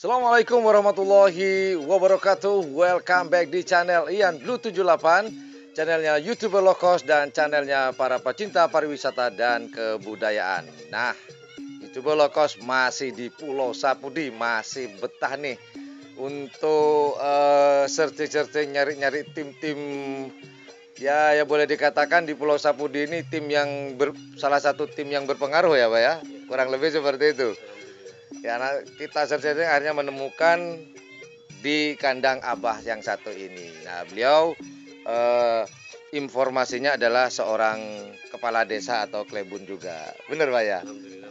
Assalamualaikum warahmatullahi wabarakatuh. Welcome back di channel Ian Blue 78, channelnya YouTuber low cost dan channelnya para pecinta pariwisata dan kebudayaan. Nah, YouTuber low cost masih di Pulau Sapudi, masih betah nih untuk searching nyari-nyari tim-tim ya boleh dikatakan di Pulau Sapudi ini tim yang salah satu tim yang berpengaruh ya, Pak ya. Kurang lebih seperti itu. Ya, nah, kita searching akhirnya menemukan di kandang Abah yang satu ini. Nah, beliau informasinya adalah seorang kepala desa atau klebun juga. Benar, Pak ya? Alhamdulillah.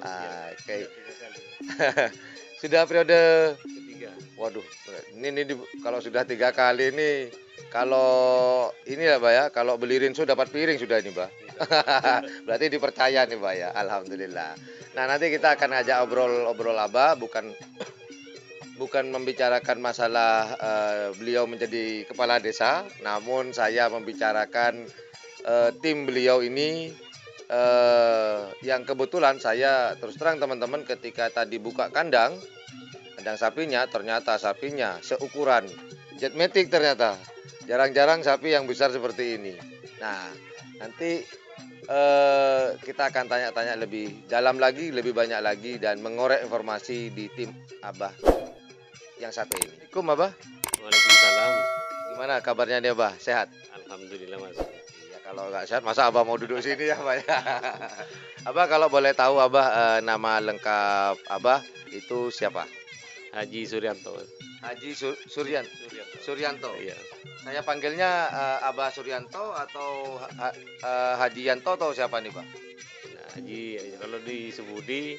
Oke. Sudah periode Ketiga. waduh, ini kalau sudah 3 kali ini, kalau ini ya, Pak ya, kalau beli rinso dapat piring sudah ini, Pak. Berarti dipercaya nih, Pak ya. Alhamdulillah. Nah, nanti kita akan ajak obrol Abah, bukan membicarakan masalah beliau menjadi kepala desa, namun saya membicarakan tim beliau ini yang kebetulan saya terus terang teman-teman ketika tadi buka kandang sapinya, ternyata sapinya seukuran jetmatic ternyata. Jarang-jarang sapi yang besar seperti ini. Nah, nanti kita akan tanya-tanya lebih dalam lagi, lebih banyak lagi dan mengorek informasi di tim Abah yang satu ini. Assalamualaikum Abah. Waalaikumsalam. Gimana kabarnya nih Abah? Sehat? Alhamdulillah Mas. Ya kalau nggak sehat masa Abah mau duduk sini ya Abah ya. Abah kalau boleh tahu Abah nama lengkap Abah itu siapa? Haji Suryanto. Haji Suryanto. Suryanto. Iya. Saya panggilnya Abah Suryanto atau Haji Yanto atau siapa nih Pak? Nah, Haji kalau di Sebudi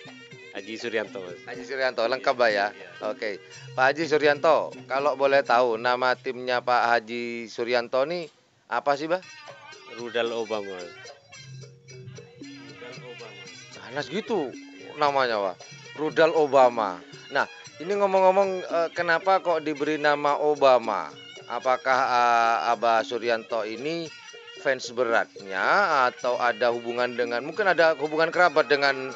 Haji Suryanto Mas. Haji Suryanto lengkap Pak ya? Iya. Oke. Pak Haji Suryanto, kalau boleh tahu nama timnya Pak Haji Suryanto nih apa sih Pak? Rudal Obama. Rudal Obama. Ganas gitu namanya Pak. Rudal Obama. Nah, ini ngomong-ngomong kenapa kok diberi nama Obama? Apakah Abah Suryanto ini fans beratnya atau ada hubungan dengan mungkin ada hubungan kerabat dengan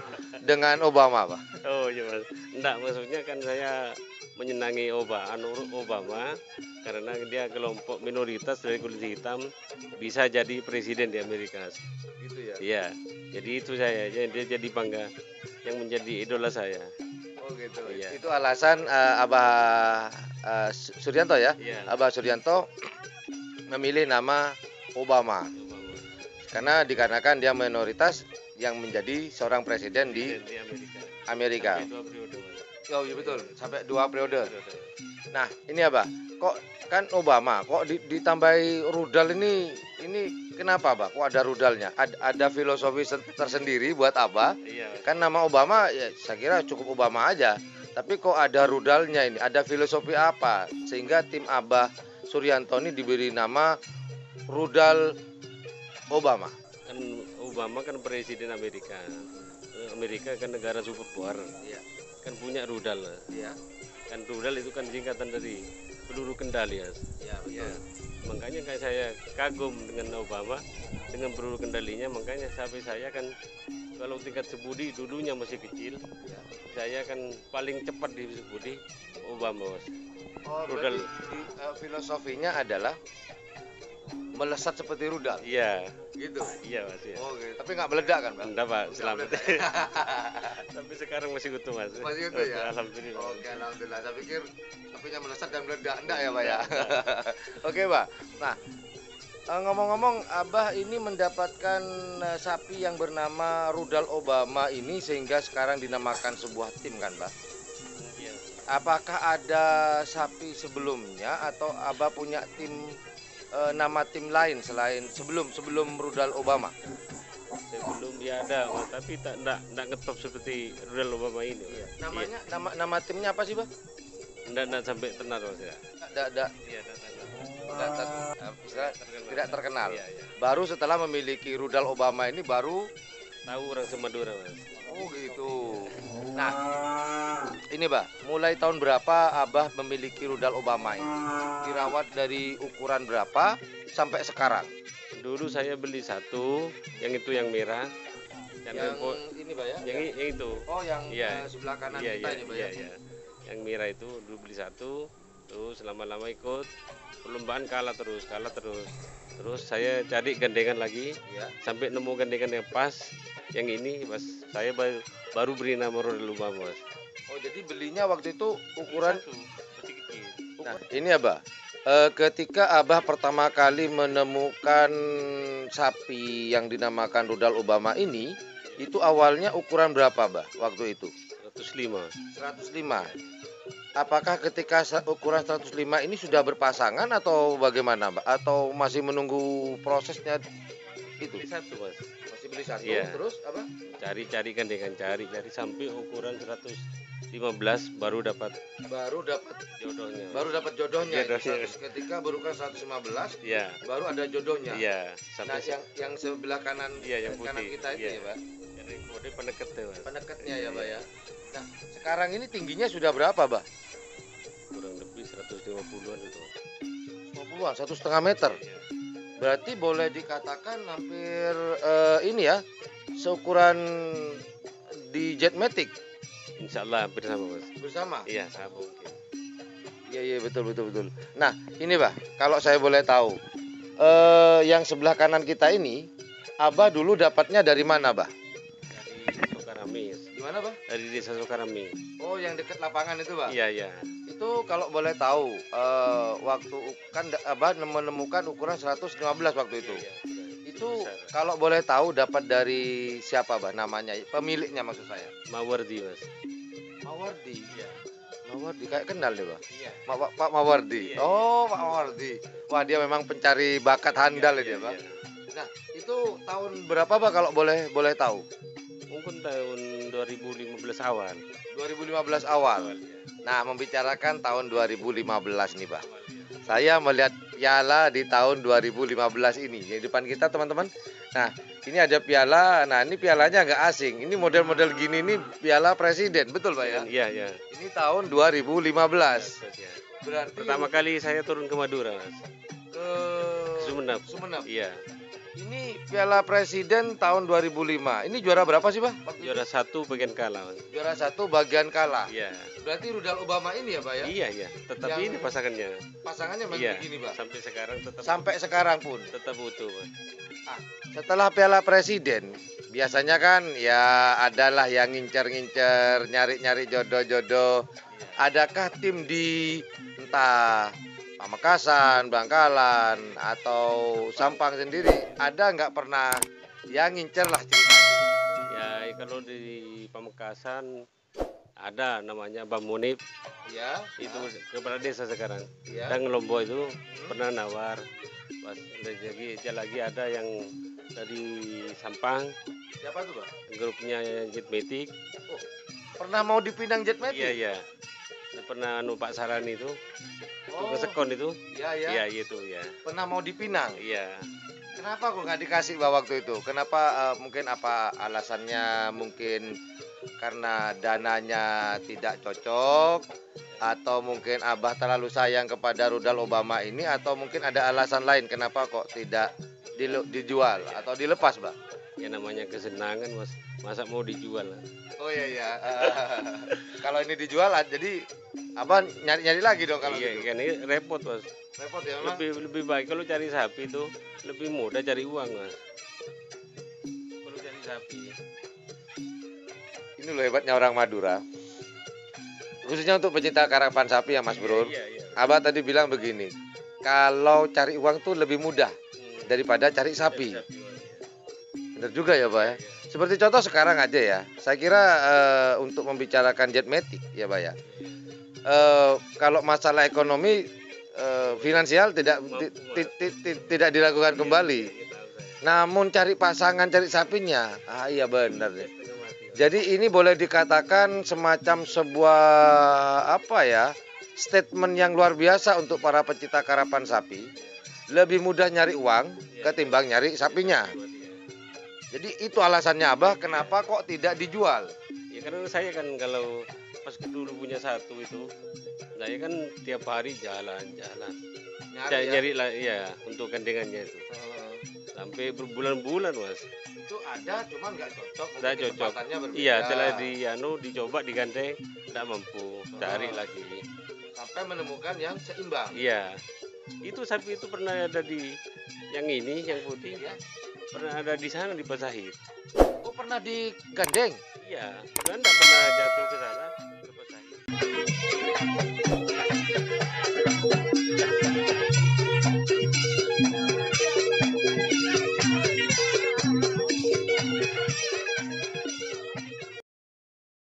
Obama, Pak? Oh iya Mas. Enggak, maksudnya kan saya menyenangi Obama karena dia kelompok minoritas dari kulit hitam bisa jadi presiden di Amerika. Gitu ya. Iya. Jadi itu saya. Dia jadi bangga yang menjadi idola saya. Oh gitu. Iya. Itu alasan Abah Suryanto ya. Iya. Abah Suryanto memilih nama Obama Obama. karena dikarenakan dia minoritas yang menjadi seorang presiden di Di Amerika. Amerika. Sampai 2 periode Mas. Oh iya betul, sampai 2 periode. Periode. Nah, ini Abah, kok kan Obama, kok ditambahi rudal ini kenapa Abah? Kok ada rudalnya? Ada filosofi tersendiri buat Abah? Iya. Kan nama Obama ya saya kira cukup Obama aja. Tapi kok ada rudalnya ini? Ada filosofi apa? Sehingga tim Abah Suryanto ini diberi nama Rudal Obama. Kan Obama kan presiden Amerika. Amerika kan negara superpower. Iya. Kan punya rudal. Iya. Kan rudal itu kan singkatan dari peluru kendali ya. Iya, Iya. Makanya kayak saya kagum dengan Obama dengan peluru kendalinya, makanya sampai saya kan kalau tingkat Sebudi dulunya masih kecil, Iya. saya kan paling cepat di Sebudi Obama Mas. Oh, Rudal. filosofinya adalah melesat seperti rudal. Iya, Gitu. iya Mas ya. Oh, gitu. Tapi nggak meledak kan, Pak? Enggak Pak, selamat. meledak. Tapi sekarang masih utuh Mas. Masih utuh ya? Alhamdulillah. Oke, alhamdulillah. Saya pikir sapinya melesat dan meledak enggak ya, Pak ya? Oke, Pak. Nah, ngomong-ngomong, Abah ini mendapatkan sapi yang bernama Rudal Obama ini sehingga sekarang dinamakan sebuah tim kan, Pak? Iya. Apakah ada sapi sebelumnya atau Abah punya tim nama tim lain selain sebelum Rudal Obama? Sebelum dia ada, Mas, tapi enggak ngetop seperti Rudal Obama ini. Mas. Namanya nama timnya apa sih, Bang? Enggak sampai tenar Mas ya. Tidak Iya, enggak tenar. tidak terkenal. Iya, iya. Baru setelah memiliki Rudal Obama ini baru. Tahu orang Semadura Mas. Oh gitu. Nah, ini Bah, mulai tahun berapa Abah memiliki Rudal Obama ini? Dirawat dari ukuran berapa sampai sekarang? Dulu saya beli satu, yang itu yang merah. Yang ini Bah ya? yang itu. Oh yang Iya. sebelah kanan Iya, kita iya, ini Bah iya, ya? iya. yang merah itu dulu beli satu, terus lama-lama ikut perlombaan kalah terus, terus saya cari gandengan lagi Ya. sampai nemu gandengan yang pas, yang ini pas saya baru beri nama Rodal Obama mas. Oh, jadi belinya waktu itu ukuran. Satu, masih kecil. Nah, ini Abah. Ketika Abah pertama kali menemukan sapi yang dinamakan rudal Obama ini, itu awalnya ukuran berapa, Abah, waktu itu? 105. 105. Apakah ketika ukuran 105 ini sudah berpasangan atau bagaimana, Mbak? Atau masih menunggu prosesnya itu? Beli satu mas. Masih beli satu, Iya. terus apa? Cari gandengan, cari sampai ukuran 115 baru dapat Baru dapat jodohnya. jodohnya. Jodohnya. Ketika berukuran 115, Iya, baru ada jodohnya. iya. Nah, Sampai yang sebelah kanan, Iya, yang kanan putih. kita itu Iya. ya, Pak. jadi kode peneket tuh mas. Penekatnya ya, Pak ya. Nah, sekarang ini tingginya sudah berapa, Pak? Kurang lebih 150-an itu. 50-an, 1,5 meter. Iya. Berarti boleh dikatakan hampir ini ya, seukuran di Jetmatic Insya Allah hampir sama mas. bersama. Iya sama mungkin. Iya betul. Nah, ini Bah, kalau saya boleh tahu, yang sebelah kanan kita ini, Abah dulu dapatnya dari mana, Bah? Dari Sukarami. Gimana, Bah? Dari desa Sukarami. Oh, yang dekat lapangan itu, Bah? Iya. Itu kalau boleh tahu, waktu kan Abah menemukan ukuran 115 waktu itu. Iya. Itu Besar. kalau boleh tahu dapat dari siapa, Bah, namanya? Pemiliknya maksud saya. Mawardi mas. Mawardi. Iya. Mawardi kayak kenal deh, Bah. Iya. Pak Mawardi. Iya. Oh, Pak Mawardi. Wah, dia memang pencari bakat handal Iya, dia, Pak. iya. Nah, itu tahun berapa, Pak, kalau boleh tahu? Mungkin tahun 2015 awal. 2015 awal. Ya. Nah, membicarakan tahun 2015 nih, Pak. Awal, ya. Saya melihat piala di tahun 2015 ini. Di depan kita, teman-teman. Nah, ini ada piala. Nah, ini pialanya nggak asing. Ini model-model gini nih piala presiden, betul, Pak ya? Iya. Ini tahun 2015. Ya. Berarti Pertama kali saya turun ke Madura mas. ke Sumeneb. Sumeneb. Iya. Ini Piala Presiden tahun 2005. Ini juara berapa sih, Pak? Waktu itu? Juara satu bagian kalah mas. Juara 1 bagian kalah. Iya. Berarti rudal Obama ini ya, Pak ya? Iya. Tetap Yang- ini pasangannya. Pasangannya masih Iya. begini, Pak. Sampai sekarang tetap Sampai sekarang pun. utuh mas. Setelah Piala Presiden, biasanya kan ya adalah yang ngincer-ngincer, nyari-nyari jodoh-jodoh. Adakah tim di entah Pamekasan, Bangkalan, atau Sampang sendiri, ada nggak pernah yang ngincer lah ceritanya? Ya kalau di Pamekasan ada namanya Bang Munib, Ya, itu kepala desa sekarang. ya. Dan Lombok itu pernah nawar. Pas lagi ada yang dari Sampang, Siapa tuh, Pak? grupnya Jetmatic. Pernah mau dipinang Jetmatic? Iya. Pernah Pak Saran itu, Oh, ke Sekon itu. ya. Iya itu ya. Pernah mau dipinang. Iya. Kenapa kok nggak dikasih, Pak, waktu itu? Kenapa? Mungkin apa alasannya? Mungkin karena dananya tidak cocok, atau mungkin Abah terlalu sayang kepada rudal Obama ini, atau mungkin ada alasan lain kenapa kok tidak dijual atau dilepas, Pak? Ya namanya kesenangan mas. Masa mau dijual? Oh iya. Kalau ini dijual, jadi Abah nyari-nyari lagi dong kalau Iya gitu. kan ini repot mas. Repot ya memang. Lebih baik kalau cari sapi itu lebih mudah cari uang mas. Kalau cari sapi. Ini loh hebatnya orang Madura. Khususnya untuk pecinta karapan sapi ya, Mas Bro. Iya. Abah tadi bilang begini, kalau cari uang tuh lebih mudah daripada cari sapi. Mas. Bener juga ya, Pak ya. Seperti contoh sekarang aja ya. Saya kira untuk membicarakan Jetmatic ya, Pak ya. Kalau masalah ekonomi finansial tidak dilakukan kembali. Namun cari pasangan, cari sapinya, iya benar deh. Jadi ini boleh dikatakan semacam sebuah statement yang luar biasa untuk para pecinta karapan sapi. Lebih mudah nyari uang ketimbang nyari sapinya. Jadi itu alasannya Abah kenapa kok tidak dijual. Ya karena saya kan kalau pas dulu punya satu itu, saya kan tiap hari jalan. Nyari ya? Nyari lah ya untuk gandengannya itu. sampai berbulan-bulan mas. Itu ada, cuman nggak cocok. Mungkin Nggak cocok. kecepatannya berbeda. Iya, setelah dicoba digandeng, nggak mampu, cari lagi. Sampai menemukan yang seimbang. Iya, itu sapi itu pernah ada di yang ini, yang putih ya, pernah ada di sana di Pasahit. Oh, pernah digandeng? Iya, kan nggak pernah jatuh ke sana ke Pasahit.